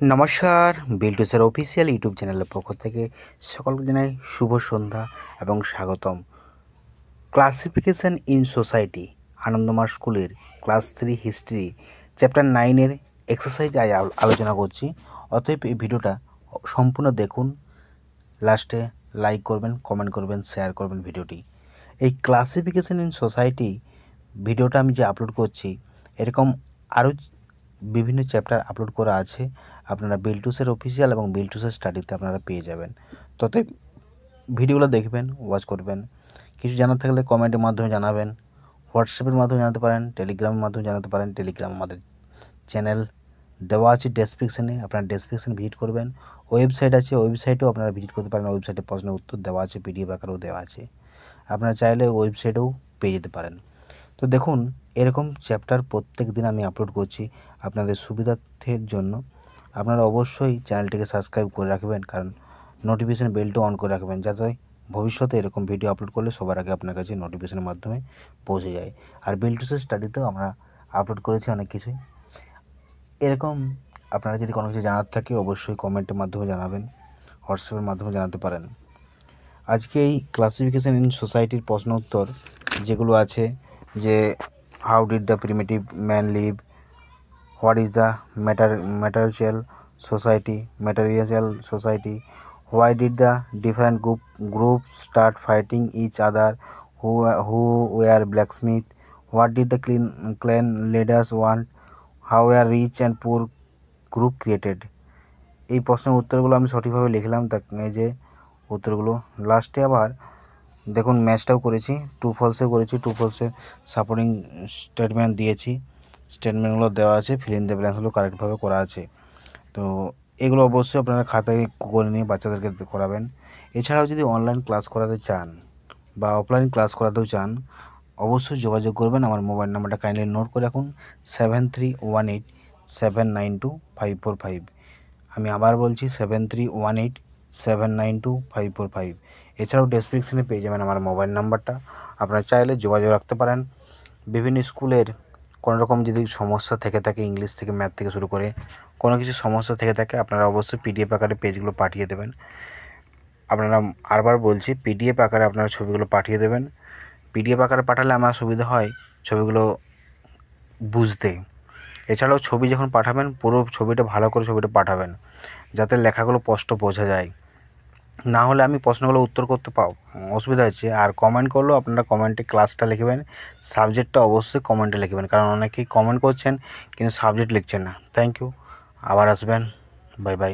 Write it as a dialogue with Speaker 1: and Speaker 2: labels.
Speaker 1: নমস্কার, Biltu sir official YouTube চ্যানেলের পক্ষ থেকে সকলকে জানাই শুভ সন্ধ্যা এবং স্বাগতম। ক্লাসিফিকেশন ইন সোসাইটি আনন্দমার স্কুলের ক্লাস 3 হিস্ট্রি চ্যাপ্টার 9-এর এক্সারসাইজ আজ আলোচনা করছি। অতএব এই ভিডিওটা সম্পূর্ণ দেখুন, লাস্টে লাইক করবেন, কমেন্ট করবেন, শেয়ার করবেন ভিডিওটি। এই ক্লাসিফিকেশন ইন সোসাইটি ভিডিওটা আমি যে আপলোড করছি, এরকম আরও বিভিন্ন চ্যাপ্টার আপলোড করা আছে। আপনারা বিল্টুসের অফিসিয়াল এবং বিল্টুসের স্টাডিতে আপনারা পেয়ে যাবেন। ততই ভিডিওগুলো দেখবেন, ওয়াচ করবেন। কিছু জানার থাকলে কমেন্টের মাধ্যমে জানাবেন, হোয়াটসঅ্যাপের মাধ্যমে জানাতে পারেন, টেলিগ্রামের মাধ্যমে জানাতে পারেন। টেলিগ্রাম আমাদের চ্যানেল দেওয়া আছে ডেসক্রিপশানে, আপনারা ডেসক্রিপশান ভিজিট করবেন। ওয়েবসাইট আছে, ওয়েবসাইটেও আপনারা ভিজিট করতে পারেন। ওয়েবসাইটে প্রশ্নের উত্তর দেওয়া আছে, পিডিএফ আকারেও দেওয়া আছে, আপনারা চাইলে ওয়েবসাইটেও পেয়ে যেতে পারেন। তো দেখুন, এরকম চ্যাপ্টার প্রত্যেক দিন আমি আপলোড করছি আপনাদের সুবিধার্থের জন্য। আপনারা অবশ্যই চ্যানেলটিকে সাবস্ক্রাইব করে রাখবেন, কারণ নোটিফিকেশান বেলটা অন করে রাখবেন, যাতে ভবিষ্যতে এরকম ভিডিও আপলোড করলে সবার আগে আপনার কাছে নোটিফিকেশানের মাধ্যমে পৌঁছে যায়। আর বিল্টুসের স্টাডিতেও আমরা আপলোড করেছি অনেক কিছুই। এরকম আপনারা যদি কোনো কিছু জানার থাকে অবশ্যই কমেন্টের মাধ্যমে জানাবেন, হোয়াটসঅ্যাপের মাধ্যমে জানাতে পারেন। আজকে এই ক্লাসিফিকেশন ইন সোসাইটির প্রশ্ন উত্তর যেগুলো আছে, যে how did the primitive man live, what is the material society, why did the different group start fighting each other, who were blacksmith, what did the clan leaders want, how are rich and poor group created. এই প্রশ্নের উত্তরগুলো আমি সঠিকভাবে লিখলাম, এই যে উত্তরগুলো। লাস্টে আবার দেখুন ম্যাচটাও করেছি, ট্রু ফলসে করেছি, ট্রু ফলসে সাপোর্টিং স্টেটমেন্ট দিয়েছি, স্টেটমেন্টগুলো দেওয়া আছে, ফিল ইন দ্য ব্ল্যাঙ্কসগুলো কারেক্টভাবে করা আছে। তো এগুলো অবশ্যই আপনারা খাতায় করে নিয়ে বাচ্চাদেরকে করাবেন। এছাড়াও যদি অনলাইন ক্লাস করাতে চান বা অফলাইন ক্লাস করাতেও চান, অবশ্যই যোগাযোগ করবেন। আমার মোবাইল নাম্বারটা কাইন্ডলি নোট করে রাখুন, 7318792545। আমি আবার বলছি 7318792545। এছাড়াও ডেসক্রিপশনে পেয়ে যাবেন আমার মোবাইল নাম্বারটা, আপনারা চাইলে যোগাযোগ রাখতে পারেন। বিভিন্ন স্কুলের কোনো রকম যদি সমস্যা থেকে থাকে, ইংলিশ থেকে ম্যাথ থেকে শুরু করে কোনো কিছু সমস্যা থেকে থাকে, আপনারা অবশ্যই পিডিএফ আকারে পেজগুলো পাঠিয়ে দেবেন। আপনারা আরবার বলছি, পিডিএফ আকারে আপনারা ছবিগুলো পাঠিয়ে দেবেন। পিডিএফ আকারে পাঠালে আমার সুবিধা হয় ছবিগুলো বুঝতে। এছাড়াও ছবি যখন পাঠাবেন, পুরো ছবিটা ভালো করে ছবিটা পাঠাবেন, যাতে লেখাগুলো স্পষ্ট বোঝা যায়। না হলে আমি প্রশ্নগুলো উত্তর করতে অসুবিধা হচ্ছে। আর কমেন্ট করলেও আপনারা কমেন্টে ক্লাসটা লিখবেন, সাবজেক্টটা অবশ্যই কমেন্টে লিখবেন, কারণ অনেকেই কমেন্ট করছেন কিন্তু সাবজেক্ট লিখছেন না। থ্যাংক ইউ, আবার আসবেন, বাই বাই।